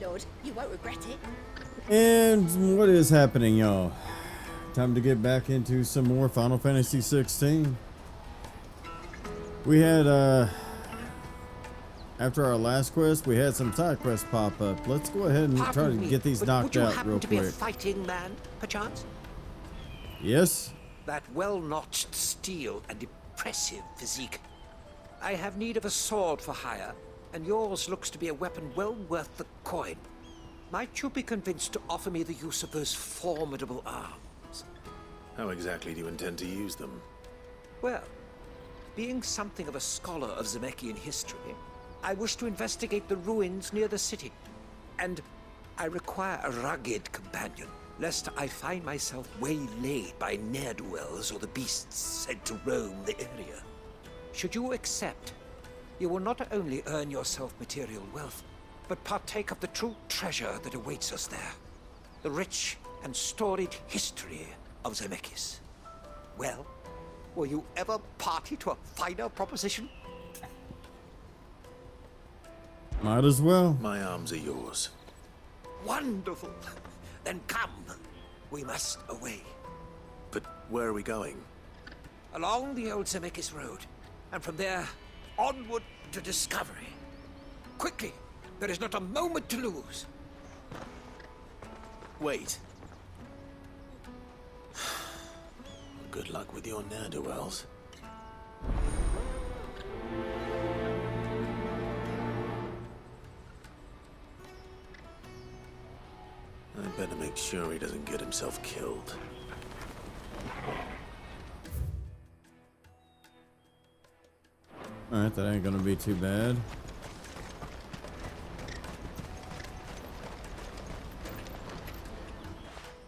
Lord. You won't regret it. And what is happening, y'all? Time to get back into some more Final Fantasy XVI. We had, after our last quest, we had some side quests pop up. Let's go ahead and try to get these knocked out real quick. Would you happen to be a fighting man, perchance? Yes? That well-notched steel and impressive physique. I have need of a sword for hire, and yours looks to be a weapon well worth the coin. Might you be convinced to offer me the use of those formidable arms? How exactly do you intend to use them? Well, being something of a scholar of Zemeckis history, I wish to investigate the ruins near the city. And I require a rugged companion, lest I find myself waylaid by ne'er-do-wells or the beasts said to roam the area. Should you accept, you will not only earn yourself material wealth, but partake of the true treasure that awaits us there. The rich and storied history of Zemeckis. Well, were you ever party to a finer proposition? Might as well. My arms are yours. Wonderful! Then come. We must away. But where are we going? Along the old Zemeckis Road, and from there, onward to discovery. Quickly! There is not a moment to lose. Wait. Good luck with your ne'er-do-wells. I better make sure he doesn't get himself killed. Alright, that ain't gonna be too bad.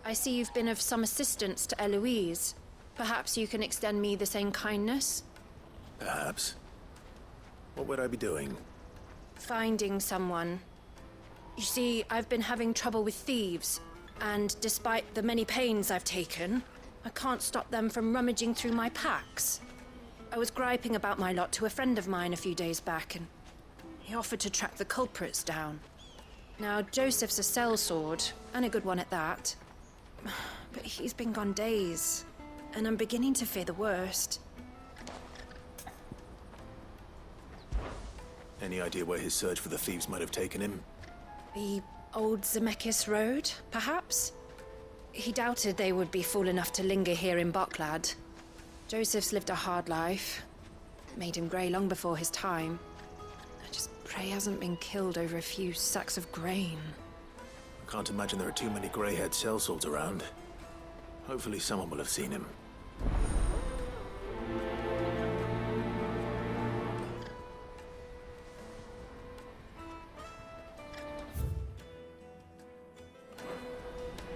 I see you've been of some assistance to Eloise. Perhaps you can extend me the same kindness? Perhaps. What would I be doing? Finding someone. You see, I've been having trouble with thieves, and despite the many pains I've taken, I can't stop them from rummaging through my packs. I was griping about my lot to a friend of mine a few days back, and he offered to track the culprits down. Now, Joseph's a sellsword, and a good one at that. But he's been gone days, and I'm beginning to fear the worst. Any idea where his search for the thieves might have taken him? The old Zemeckis Road, perhaps? He doubted they would be fool enough to linger here in Boklad. Joseph's lived a hard life. Made him grey long before his time. I just pray he hasn't been killed over a few sacks of grain. I can't imagine there are too many grey-haired sellswords around. Hopefully someone will have seen him.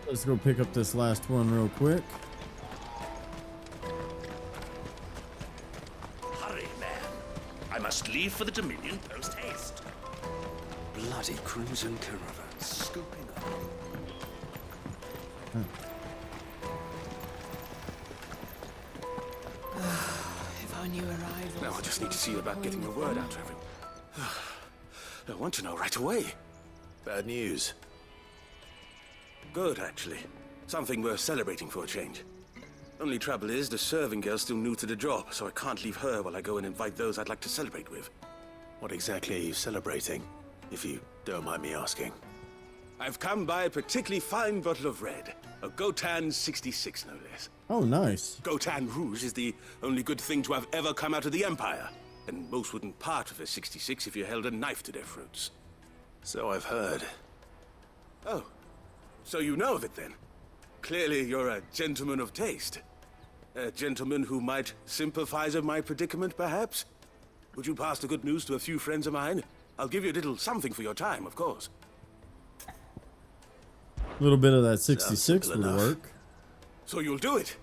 Let's go pick up this last one real quick. Hurry, man. I must leave for the Dominion post-haste. Bloody crimson caravan scooping up. If I knew arrival. Now I just need to see you about getting the word out to everyone. I want to know right away. Bad news. Good, actually. Something worth celebrating for a change. Only trouble is, the serving girl's still new to the job, so I can't leave her while I go and invite those I'd like to celebrate with. What exactly are you celebrating, if you don't mind me asking? I've come by a particularly fine bottle of red. A Gotan 66, no less. Oh, nice. Gotan Rouge is the only good thing to have ever come out of the Empire. And most wouldn't part with a 66 if you held a knife to their throats. So I've heard. Oh. So you know of it, then? Clearly you're a gentleman of taste. A gentleman who might sympathize with my predicament, perhaps? Would you pass the good news to a few friends of mine? I'll give you a little something for your time, of course. A little bit of that 66 would work. So you'll do it?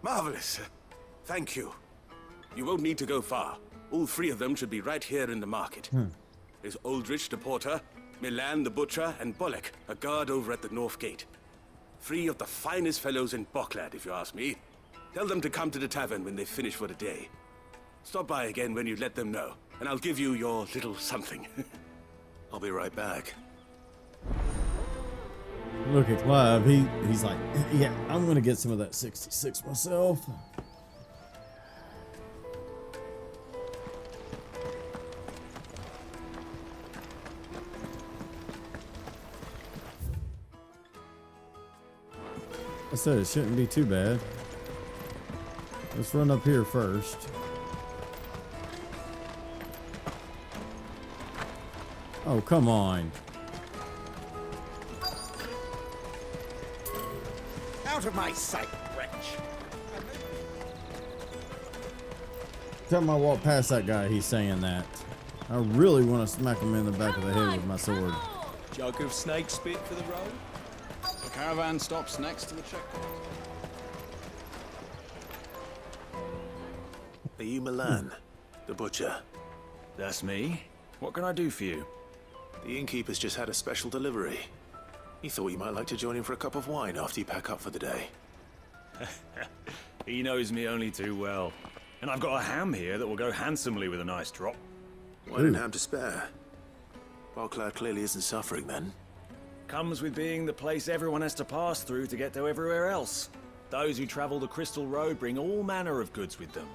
Marvelous. Thank you. You won't need to go far. All three of them should be right here in the market. There's Aldrich the porter, Milan the butcher, and Bolek, a guard over at the north gate. Three of the finest fellows in Boklad, if you ask me. Tell them to come to the tavern when they finish for the day. Stop by again when you let them know, and I'll give you your little something. I'll be right back. Look at Clive. He's like, yeah, I'm gonna get some of that 66 myself. I said it shouldn't be too bad. Let's run up here first. Oh, come on. Out of my sight, wretch! Tell him I walk past that guy, he's saying that. I really want to smack him in the back of the head with my sword. Jug of snake spit for the road. The caravan stops next to the checkpoint. Are you Milan, the butcher? That's me. What can I do for you? The innkeeper's just had a special delivery. He thought you might like to join him for a cup of wine after you pack up for the day. He knows me only too well. And I've got a ham here that will go handsomely with a nice drop. Wine and ham to spare. Barclad clearly isn't suffering then. Comes with being the place everyone has to pass through to get to everywhere else. Those who travel the Crystal Road bring all manner of goods with them.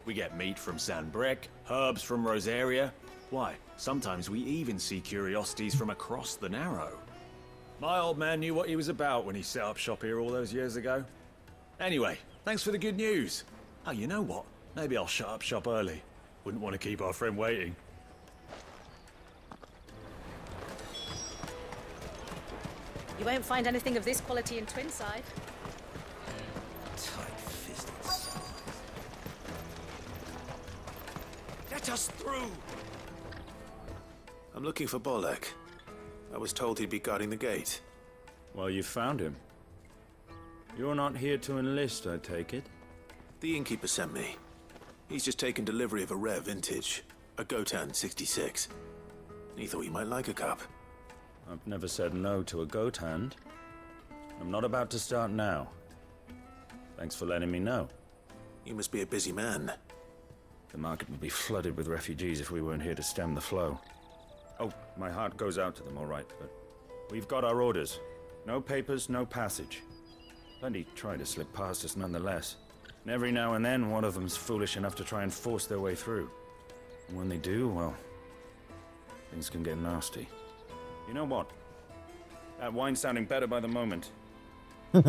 We get meat from Sanbrec, herbs from Rosaria. Why, sometimes we even see curiosities from across the Narrow. My old man knew what he was about when he set up shop here all those years ago. Anyway, thanks for the good news. Oh, you know what? Maybe I'll shut up shop early. Wouldn't want to keep our friend waiting. You won't find anything of this quality in Twinside. Tight-fisted spies. Let us through! I'm looking for Bolek. I was told he'd be guarding the gate. Well, you found him. You're not here to enlist, I take it? The innkeeper sent me. He's just taken delivery of a rare vintage, a Gotan 66. He thought you might like a cup. I've never said no to a goat hand. I'm not about to start now. Thanks for letting me know. You must be a busy man. The market would be flooded with refugees if we weren't here to stem the flow. Oh, my heart goes out to them, all right, but we've got our orders. No papers, no passage. Plenty try to slip past us nonetheless. And every now and then, one of them's foolish enough to try and force their way through. And when they do, well, things can get nasty. You know what? That wine's sounding better by the moment. Come,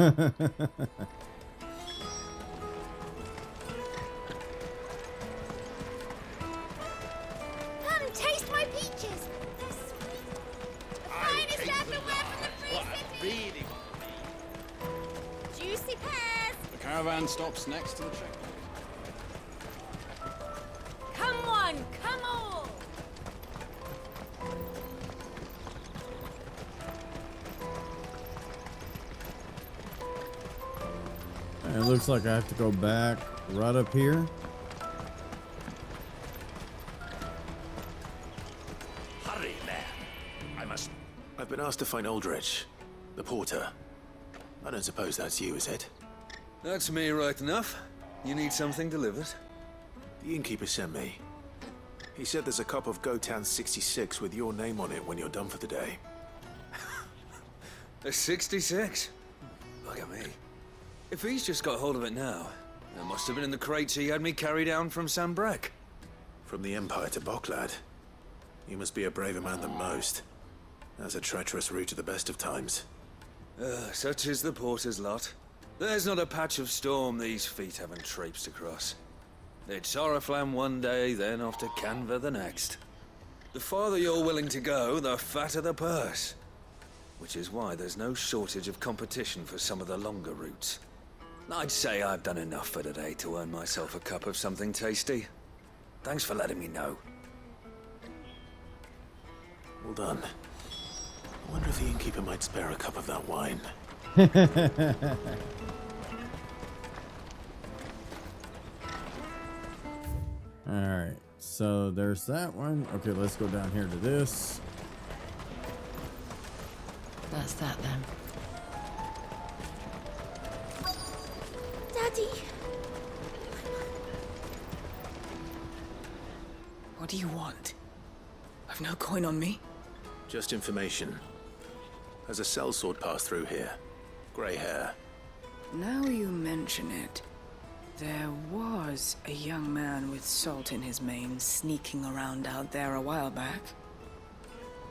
taste my peaches. They're sweet. The finest everywhere from the free city. Juicy pears. The caravan stops next to the checkpoint. Come on, come all. And it looks like I have to go back right up here. Hurry, lad. I must... I've been asked to find Aldrich, the porter. I don't suppose that's you, is it? That's me right enough. You need something delivered? The innkeeper sent me. He said there's a cup of Gotan 66 with your name on it when you're done for the day. A 66? Look at me. If he's just got hold of it now, it must have been in the crates he had me carry down from Sanbrec. From the Empire to Barclad. You must be a braver man than most. That's a treacherous route to the best of times. Such is the porter's lot. There's not a patch of storm these feet haven't traipsed across. It's Oriflamme one day, then off to Canva the next. The farther you're willing to go, the fatter the purse. Which is why there's no shortage of competition for some of the longer routes. I'd say I've done enough for today to earn myself a cup of something tasty. Thanks for letting me know. Well done. I wonder if the innkeeper might spare a cup of that wine. Alright, so there's that one. Okay, let's go down here to this. That's that then. Daddy. What do you want? I've no coin on me. Just information. Has a sellsword passed through here? Grey hair. Now you mention it, there was a young man with salt in his mane sneaking around out there a while back.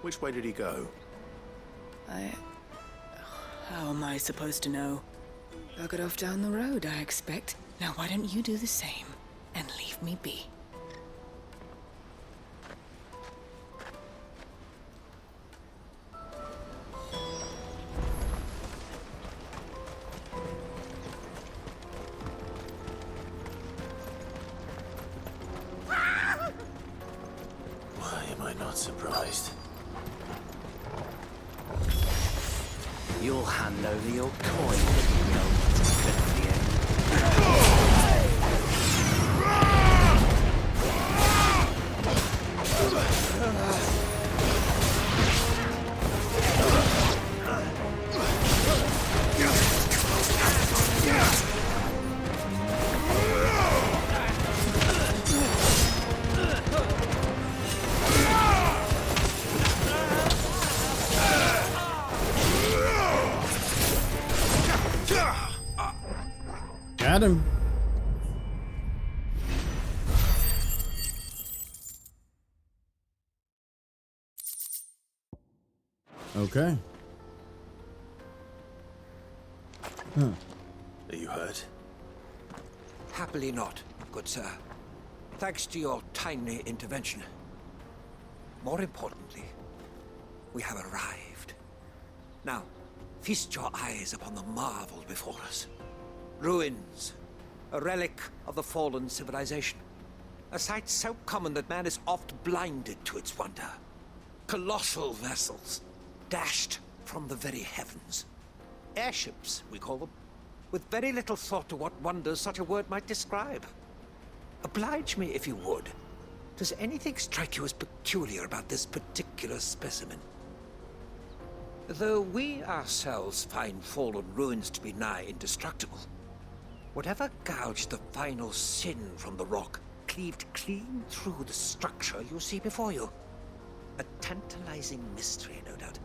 Which way did he go? How am I supposed to know? Buggered off down the road, I expect. Now why don't you do the same and leave me be? Why am I not surprised? You'll hand over your coin, you know, Valisthea. Got him. Okay. Huh. Are you hurt? Happily not, good sir. Thanks to your timely intervention. More importantly, we have arrived. Now, feast your eyes upon the marvel before us. Ruins, a relic of the fallen civilization. A sight so common that man is oft blinded to its wonder. Colossal vessels, dashed from the very heavens. Airships, we call them, with very little thought to what wonders such a word might describe. Oblige me if you would. Does anything strike you as peculiar about this particular specimen? Though we ourselves find fallen ruins to be nigh indestructible, whatever gouged the final sin from the rock cleaved clean through the structure you see before you. A tantalizing mystery, no doubt,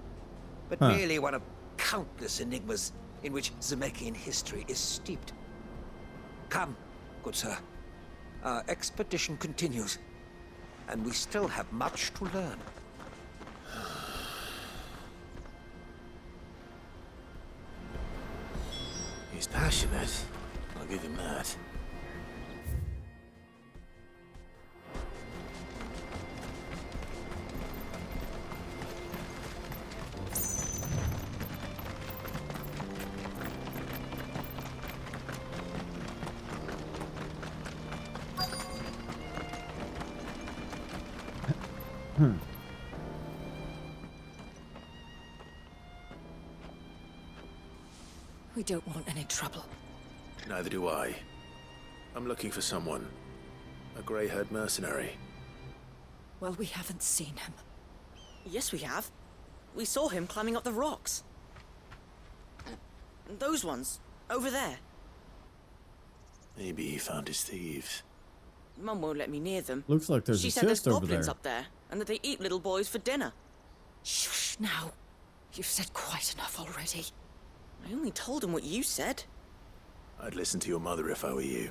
but merely one of countless enigmas in which Zemeckyan history is steeped. Come, good sir. Our expedition continues, and we still have much to learn. He's passionate. I'll give him that. We don't want any trouble. Neither do I. I'm looking for someone. A grey-haired mercenary. Well, we haven't seen him. Yes, we have. We saw him climbing up the rocks. Those ones, over there. Maybe he found his thieves. Mum won't let me near them. Looks like there's She a said there's chest over goblins there. up there, and that they eat little boys for dinner. Shush now. You've said quite enough already. I only told him what you said. I'd listen to your mother if I were you.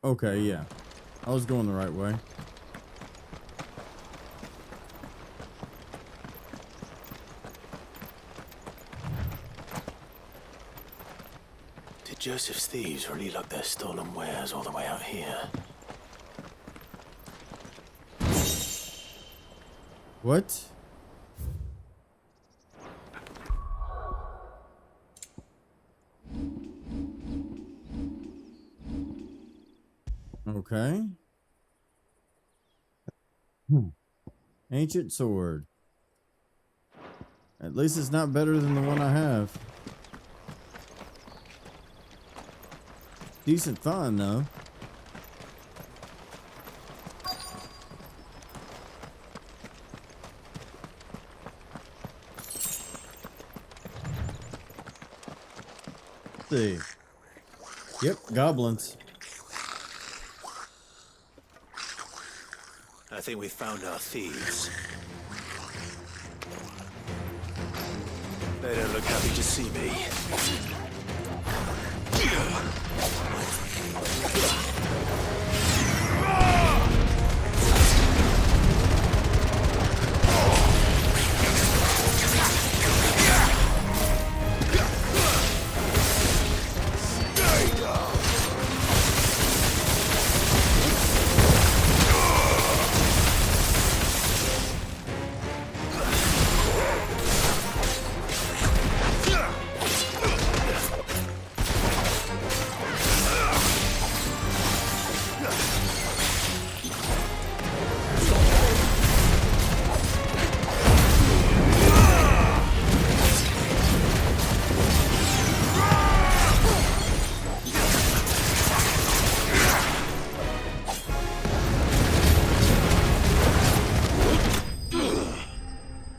Okay, yeah. I was going the right way. Did Joseph's thieves really lug their stolen wares all the way out here? What? Okay. Ancient sword. At least it's not better than the one I have. Decent fun, though. Let's see. Yep, goblins. I think we found our thieves. They don't look happy to see me.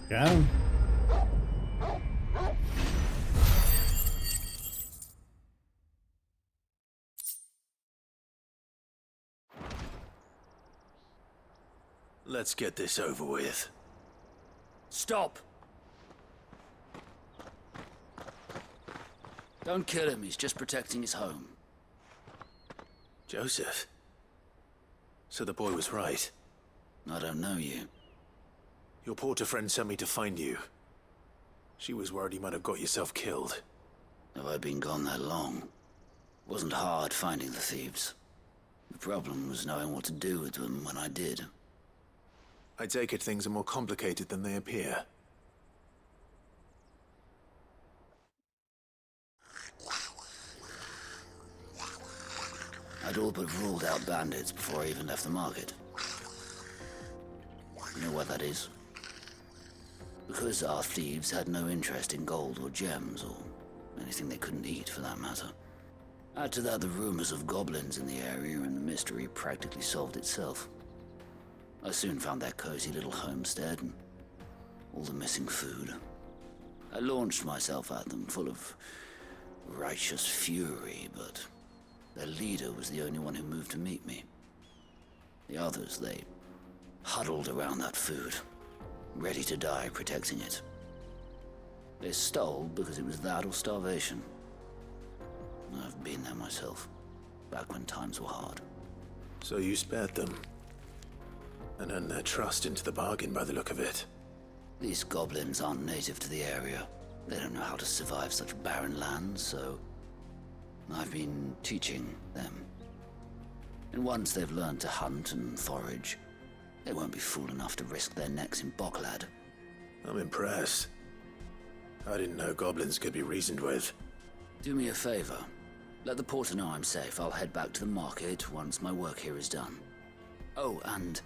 Got him. Let's get this over with. Stop! Don't kill him, he's just protecting his home. Joseph? So the boy was right. I don't know you. Your porter friend sent me to find you. She was worried you might have got yourself killed. Have I been gone that long? Wasn't hard finding the thieves. The problem was knowing what to do with them when I did. I take it things are more complicated than they appear. I'd all but ruled out bandits before I even left the market. You know what that is? Because our thieves had no interest in gold or gems, or anything they couldn't eat for that matter. Add to that the rumors of goblins in the area, and the mystery practically solved itself. I soon found their cozy little homestead, and all the missing food. I launched myself at them, full of righteous fury, but their leader was the only one who moved to meet me. The others, they huddled around that food, ready to die protecting it. They stole because it was that or starvation. I've been there myself, back when times were hard. So you spared them, and earned their trust into the bargain by the look of it. These goblins aren't native to the area. They don't know how to survive such barren lands, so I've been teaching them. And once they've learned to hunt and forage, they won't be fool enough to risk their necks in Bocklad. I'm impressed. I didn't know goblins could be reasoned with. Do me a favor. Let the porter know I'm safe. I'll head back to the market once my work here is done. Oh, and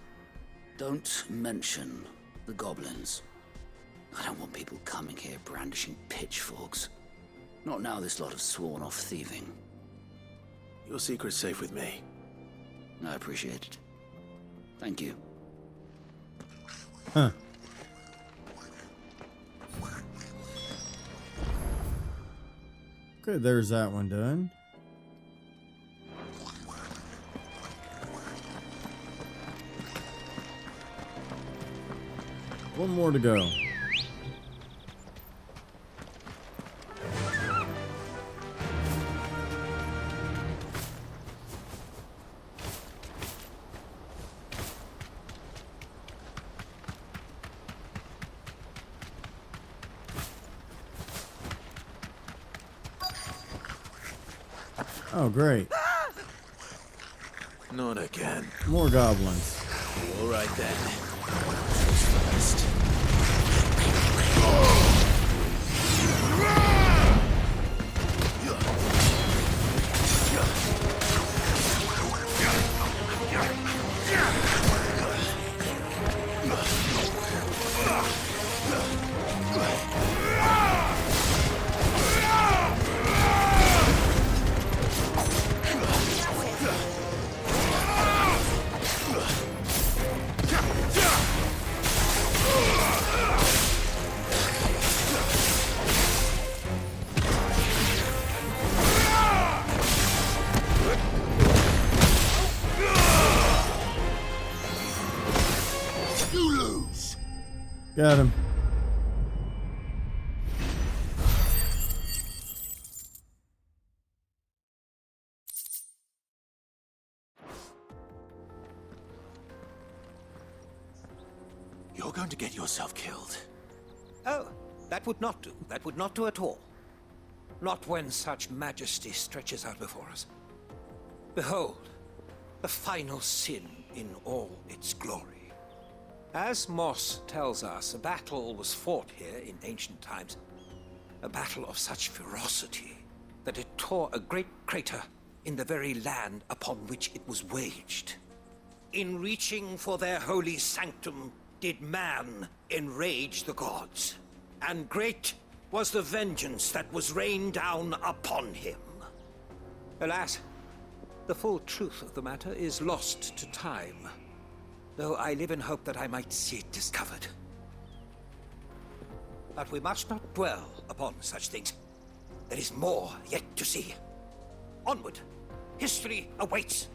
don't mention the goblins. I don't want people coming here brandishing pitchforks. Not now this lot have sworn off thieving. Your secret's safe with me. I appreciate it. Thank you. Huh. Okay, there's that one done. One more to go. Oh, great. Not again. More goblins. All right then. First. Got him. You're going to get yourself killed. Oh, that would not do. That would not do at all. Not when such majesty stretches out before us. Behold, the final sin in all its glory. As Moss tells us, a battle was fought here in ancient times. A battle of such ferocity that it tore a great crater in the very land upon which it was waged. In reaching for their holy sanctum, did man enrage the gods, and great was the vengeance that was rained down upon him. Alas, the full truth of the matter is lost to time, though I live in hope that I might see it discovered. But we must not dwell upon such things. There is more yet to see. Onward! History awaits!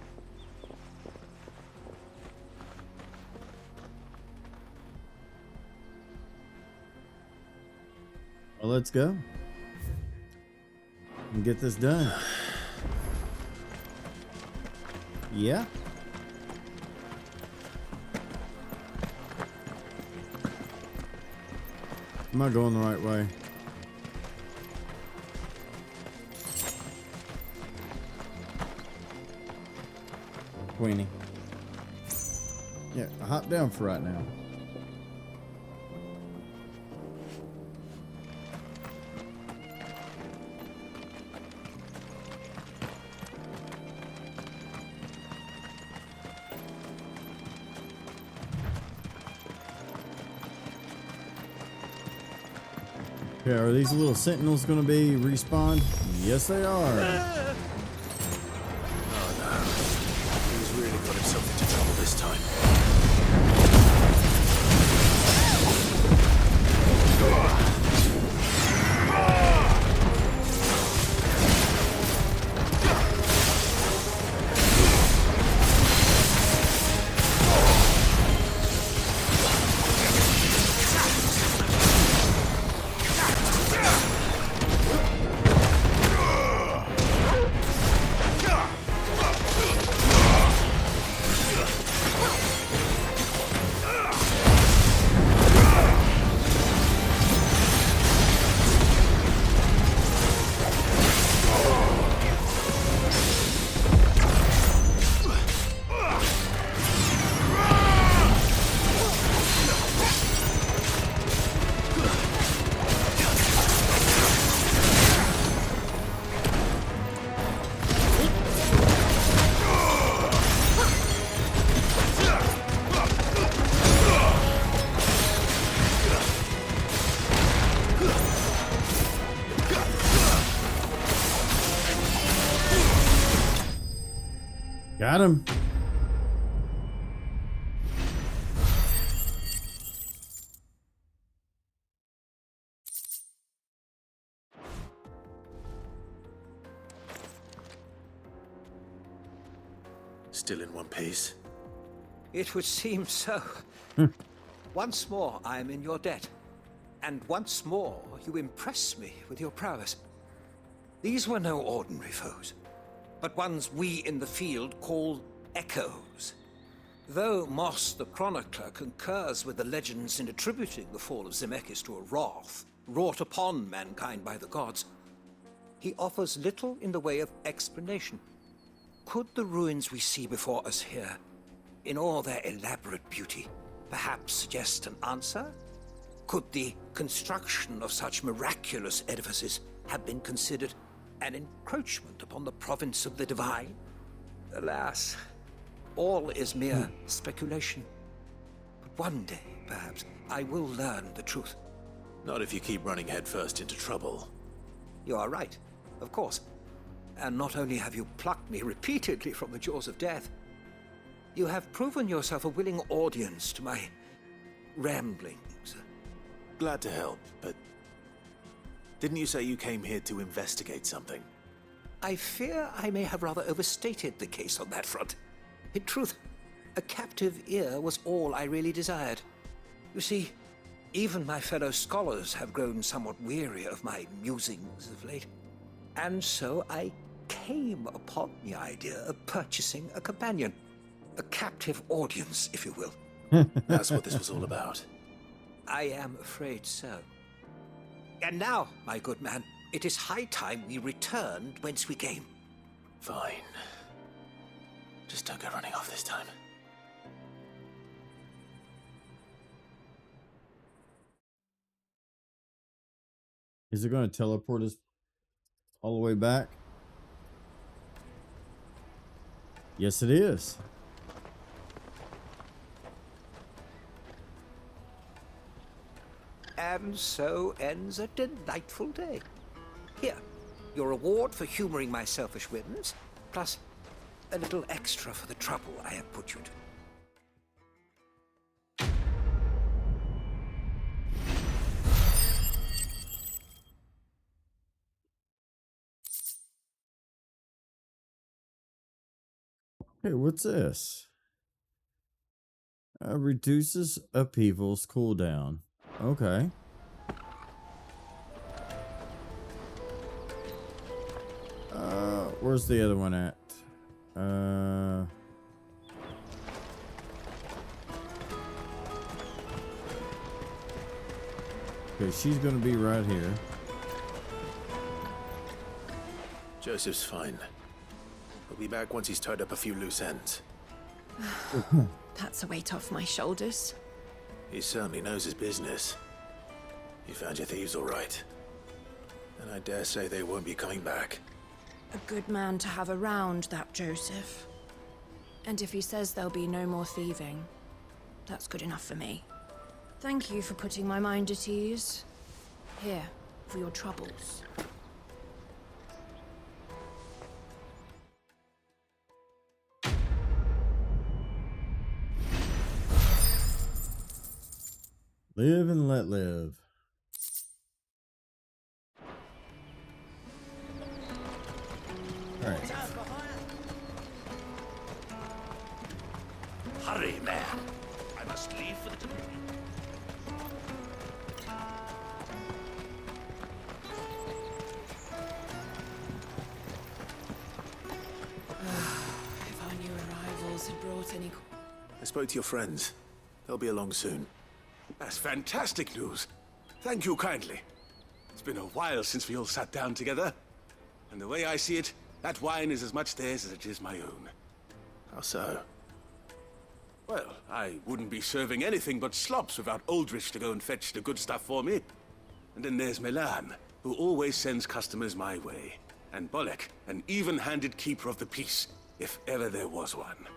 Well, let's go and get this done. Yeah. Am I going the right way? Queenie. Yeah, hop down for right now. Okay, are these little sentinels going to be respawned? Yes, they are. Oh no. He's really got himself into trouble this time. Got him. Still in one piece? It would seem so. Once more I am in your debt. And once more you impress me with your prowess. These were no ordinary foes, but ones we in the field call Eikons. Though Moss the Chronicler concurs with the legends in attributing the fall of Zemeckis to a wrath wrought upon mankind by the gods, he offers little in the way of explanation. Could the ruins we see before us here, in all their elaborate beauty, perhaps suggest an answer? Could the construction of such miraculous edifices have been considered an encroachment upon the province of the divine? Alas, all is mere speculation. But one day, perhaps, I will learn the truth. Not if you keep running headfirst into trouble. You are right, of course. And not only have you plucked me repeatedly from the jaws of death, you have proven yourself a willing audience to my ramblings. Glad to help, but didn't you say you came here to investigate something? I fear I may have rather overstated the case on that front. In truth, a captive ear was all I really desired. You see, Even my fellow scholars have grown somewhat weary of my musings of late. And so I came upon the idea of purchasing a companion. A captive audience, if you will. That's what this was all about. I am afraid so. And now, my good man, it is high time we returned whence we came. Fine. Just don't go running off this time. Is it going to teleport us all the way back? Yes, it is. And so ends a delightful day. Here, your reward for humoring my selfish whims, plus a little extra for the trouble I have put you to. Hey, what's this? Reduces upheaval's cooldown. Okay. Where's the other one at? Okay, she's gonna be right here. Joseph's fine. He'll be back once he's tied up a few loose ends. That's a weight off my shoulders. He certainly knows his business. You found your thieves all right. And I dare say they won't be coming back. A good man to have around, that Joseph. And if he says there'll be no more thieving, that's good enough for me. Thank you for putting my mind at ease. Here, for your troubles. Live and let live. All right. Hurry, man. I must leave for the Dominion. If our new arrivals had brought any... I spoke to your friends. They'll be along soon. That's fantastic news. Thank you kindly. It's been a while since we all sat down together. And the way I see it, that wine is as much theirs as it is my own. How so? Well, I wouldn't be serving anything but slops without Aldrich to go and fetch the good stuff for me. And then there's Milan, who always sends customers my way. And Bolek, an even-handed keeper of the peace, if ever there was one.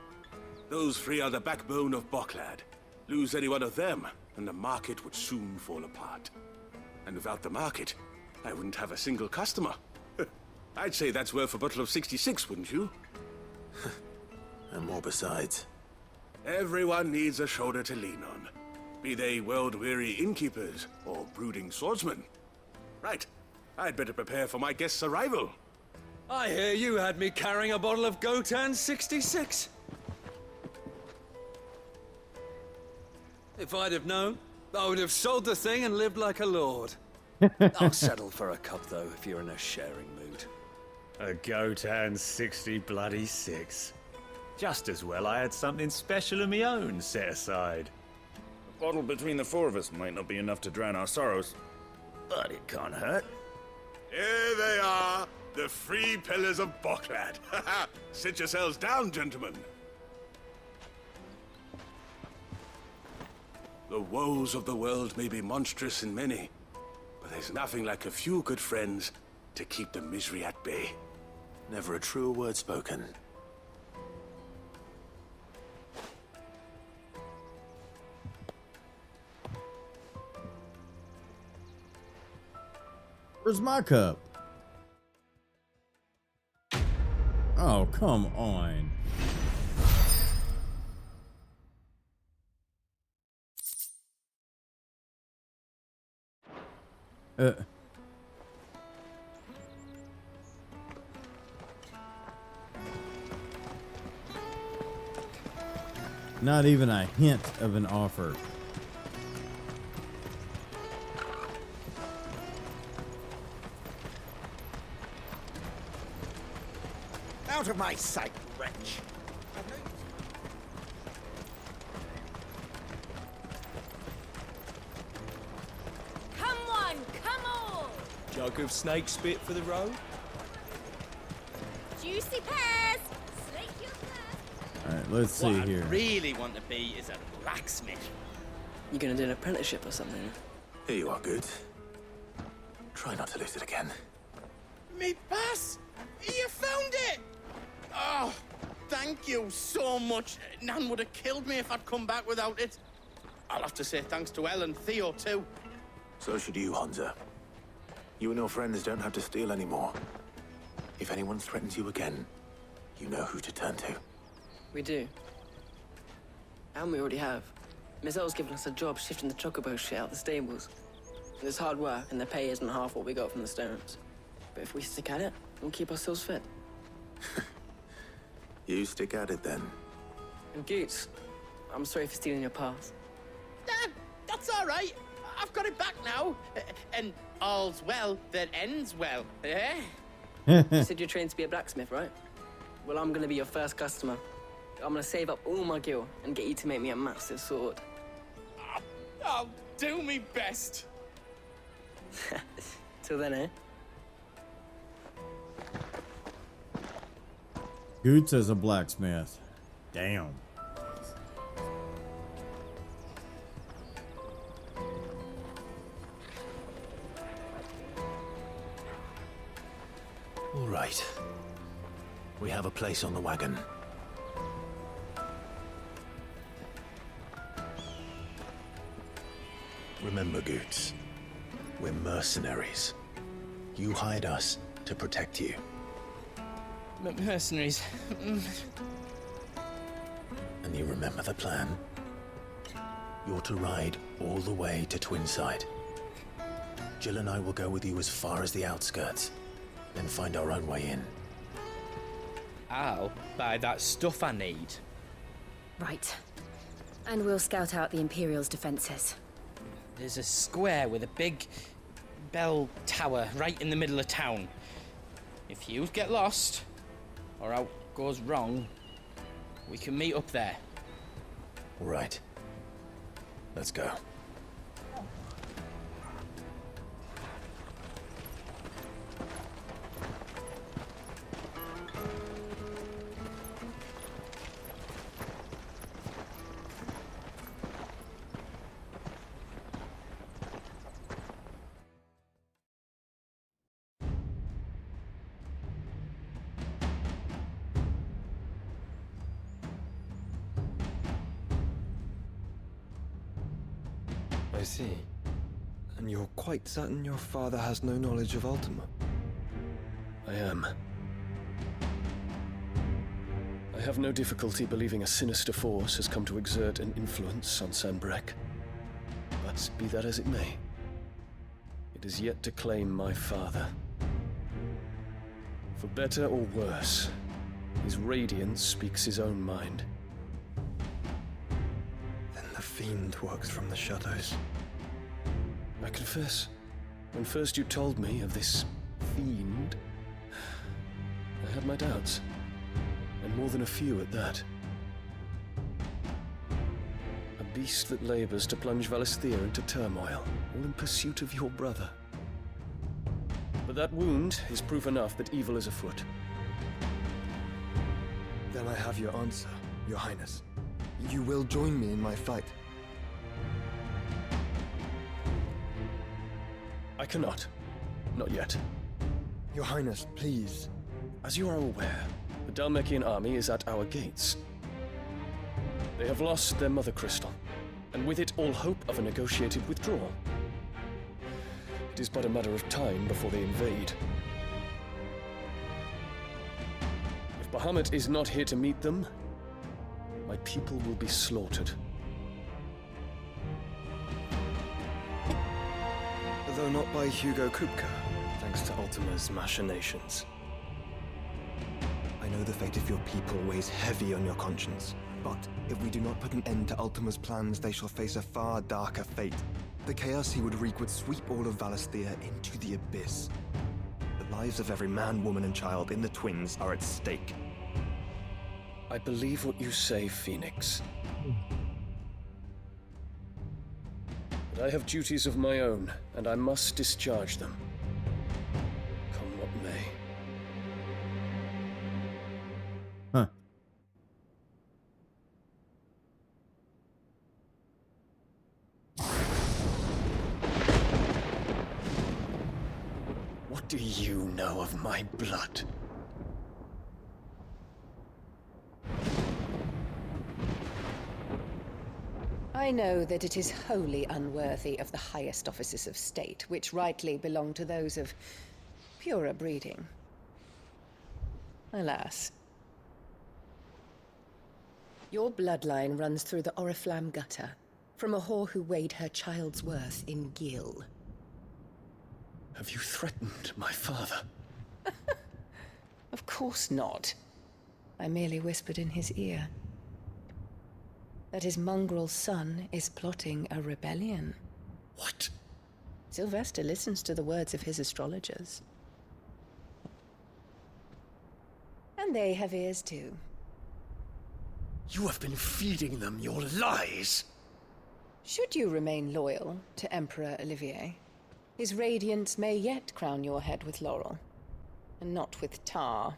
Those three are the backbone of Boklad. Lose any one of them, and the market would soon fall apart. And without the market, I wouldn't have a single customer. I'd say that's worth a bottle of 66, wouldn't you? And more besides. Everyone needs a shoulder to lean on. Be they world-weary innkeepers or brooding swordsmen. Right, I'd better prepare for my guest's arrival. I hear you had me carrying a bottle of Gotan 66. If I'd have known, I would have sold the thing and lived like a lord. I'll settle for a cup, though, if you're in a sharing mood. A Gotan 66. Just as well I had something special of my own set aside. A bottle between the four of us might not be enough to drown our sorrows, but it can't hurt. Here they are, the three pillars of Boklad. Sit yourselves down, gentlemen. The woes of the world may be monstrous in many, but there's nothing like a few good friends to keep the misery at bay. Never a truer word spoken. Where's my cup? Oh, come on. Not even a hint of an offer. out of my sight, wretch! Come on, come on! Jug of snake spit for the road? Juicy pears! Slake your thirst! Alright, let's see What here. I really want to be is a blacksmith. You gonna do an apprenticeship or something? Here you are, Good. Try not to lose it again. Me pass! You found it! Oh, thank you so much. Nan would have killed me if I'd come back without it. I'll have to say thanks to Elle and Theo, too. So should you, Hansa. You and your friends don't have to steal anymore. If anyone threatens you again, you know who to turn to. We do. And we already have. Miss Elle's given us a job shifting the chocobo shit out the stables. It's hard work, and the pay isn't half what we got from the stones. But if we stick at it, we'll keep ourselves fit. You stick at it then. And Goots, I'm sorry for stealing your pass. That's all right. I've got it back now. And all's well that ends well, eh? You said you're trained to be a blacksmith, right? Well, I'm gonna be your first customer. I'm gonna save up all my gil and get you to make me a massive sword. I'll do me best. Till then, eh? Goots as a blacksmith. Damn. All right. We have a place on the wagon. Remember, Goots, we're mercenaries. You hired us to protect you. Mercenaries. And you remember the plan? You're to ride all the way to Twinside. Jill and I will go with you as far as the outskirts, then find our own way in. I'll buy that stuff I need. Right. And we'll scout out the Imperial's defenses. There's a square with a big bell tower right in the middle of town. If you get lost, or out goes wrong, we can meet up there. All right. Let's go. I see. And you're quite certain your father has no knowledge of Ultima? I am. I have no difficulty believing a sinister force has come to exert an influence on Sanbreque. But be that as it may, it is yet to claim my father. For better or worse, his radiance speaks his own mind. Then the fiend works from the shadows. I confess, when first you told me of this fiend, I had my doubts, and more than a few at that. A beast that labors to plunge Valisthea into turmoil, all in pursuit of your brother. But that wound is proof enough that evil is afoot. Then I have your answer, Your Highness. You will join me in my fight. I cannot. Not yet. Your Highness, please. As you are aware, the Dhalmekian army is at our gates. They have lost their Mothercrystal, and with it all hope of a negotiated withdrawal. It is but a matter of time before they invade. If Bahamut is not here to meet them, my people will be slaughtered. Though not by Hugo Kupka, thanks to Ultima's machinations. I know the fate of your people weighs heavy on your conscience, but if we do not put an end to Ultima's plans, they shall face a far darker fate. The chaos he would wreak would sweep all of Valisthea into the abyss. The lives of every man, woman, and child in the Twins are at stake. I believe what you say, Phoenix. But I have duties of my own, and I must discharge them. Come what may. Huh. What do you know of my blood? I know that it is wholly unworthy of the highest offices of state, which rightly belong to those of purer breeding. Alas. Your bloodline runs through the Oriflamme gutter, from a whore who weighed her child's worth in gil. Have you threatened my father? Of course not. I merely whispered in his ear that his mongrel son is plotting a rebellion. What? Sylvester listens to the words of his astrologers. And they have ears too. You have been feeding them your lies! Should you remain loyal to Emperor Olivier, his radiance may yet crown your head with laurel, and not with tar.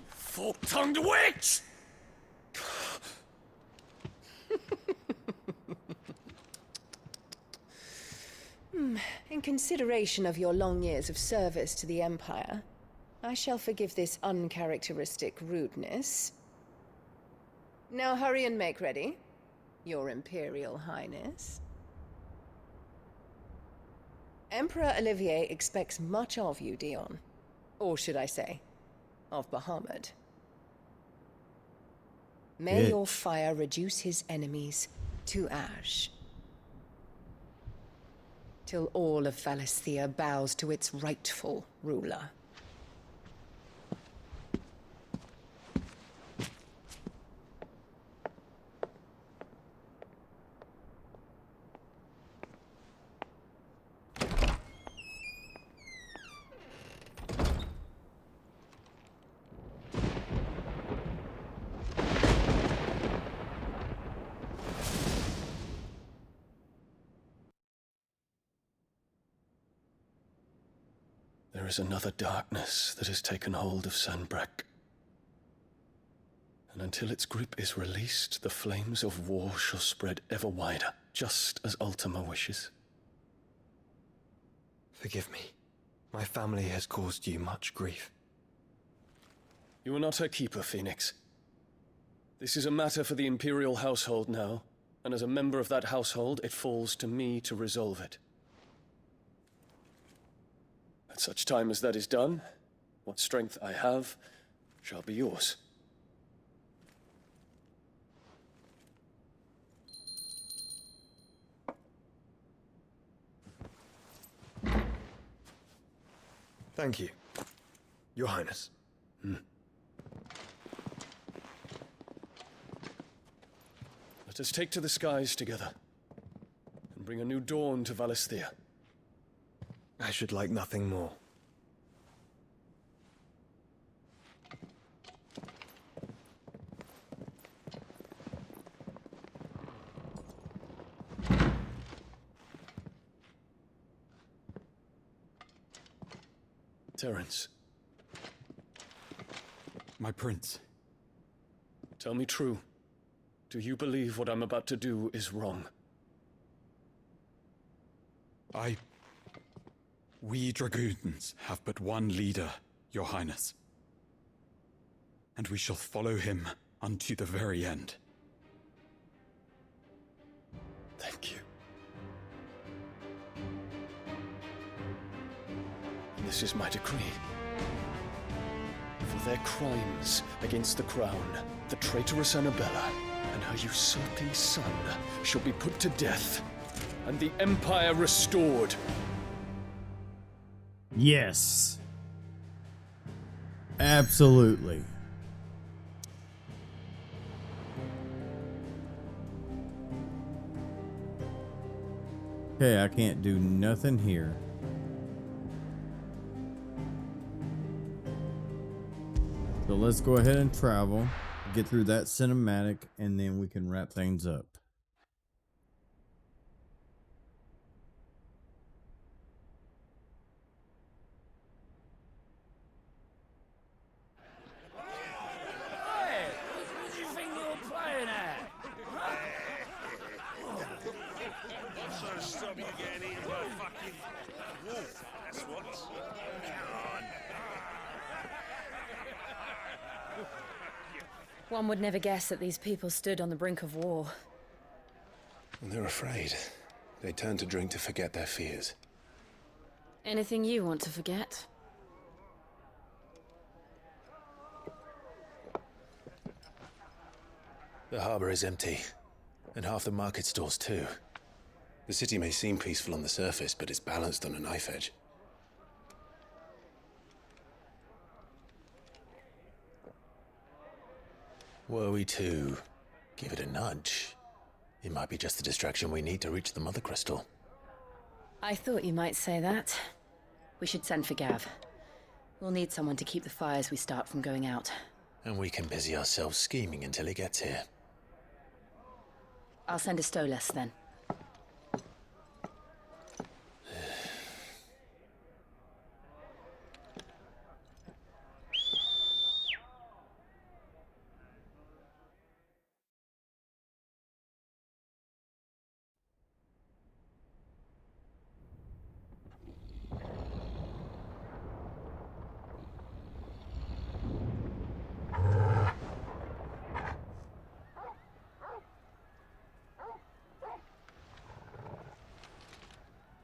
Fork-tongued witch! In consideration of your long years of service to the Empire, I shall forgive this uncharacteristic rudeness. Now hurry and make ready, Your Imperial Highness. Emperor Olivier expects much of you, Dion. Or should I say, of Bahamut. May your fire reduce his enemies to ash, till all of Valisthea bows to its rightful ruler. There is another darkness that has taken hold of Sanbreque. And until its grip is released, the flames of war shall spread ever wider, just as Ultima wishes. Forgive me. My family has caused you much grief. You are not her keeper, Phoenix. This is a matter for the Imperial household now, and as a member of that household, it falls to me to resolve it. At such time as that is done, what strength I have shall be yours. Thank you, Your Highness. Let us take to the skies together, and bring a new dawn to Valisthea. I should like nothing more. Terence. My prince. Tell me true. Do you believe what I'm about to do is wrong? We dragoons have but one leader, Your Highness. And we shall follow him unto the very end. Thank you. This is my decree. For their crimes against the crown, the traitorous Annabella and her usurping son shall be put to death, and the Empire restored. Yes. Absolutely. Okay, I can't do nothing here. So So let's go ahead and travel, get through that cinematic, and then we can wrap things up. Hey, what did you think you were playing at? I'm trying to stop you getting eaten by a fucking wolf. That's what. Come on. One would never guess that these people stood on the brink of war. And they're afraid. They turn to drink to forget their fears. Anything you want to forget? The harbor is empty, and half the market stalls too. The city may seem peaceful on the surface, but it's balanced on a knife edge. Were we to give it a nudge, it might be just the distraction we need to reach the Mothercrystal. I thought you might say that. We should send for Gav. We'll need someone to keep the fires we start from going out. And we can busy ourselves scheming until he gets here. I'll send a Stolas then.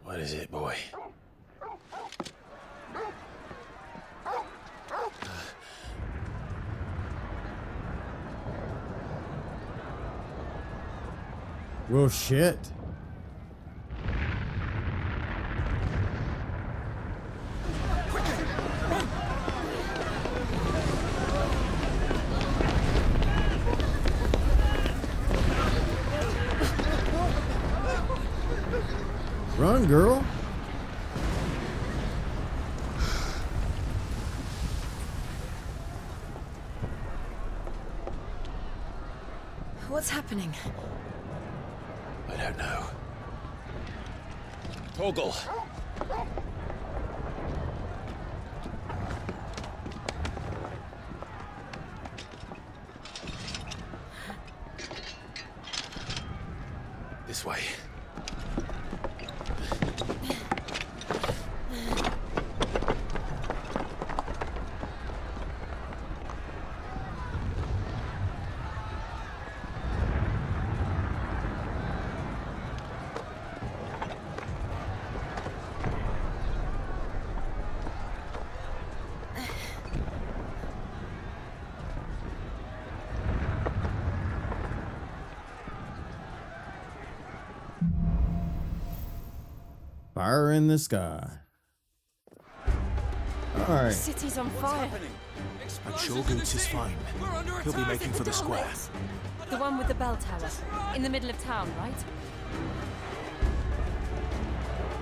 What is it, boy? Well, shit. Run, girl. What's happening? I don't know. Torgal! This way. Fire in the sky. Alright. The city's on fire. I'm sure Goots is fine. He'll be making for the square. The one with the bell tower. In the middle of town, right?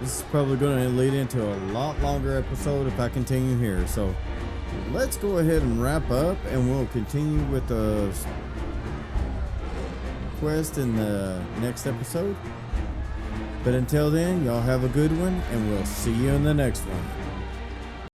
This is probably going to lead into a lot longer episode if I continue here. So let's go ahead and wrap up, and we'll continue with the quest in the next episode. But until then, y'all have a good one, and we'll see you in the next one.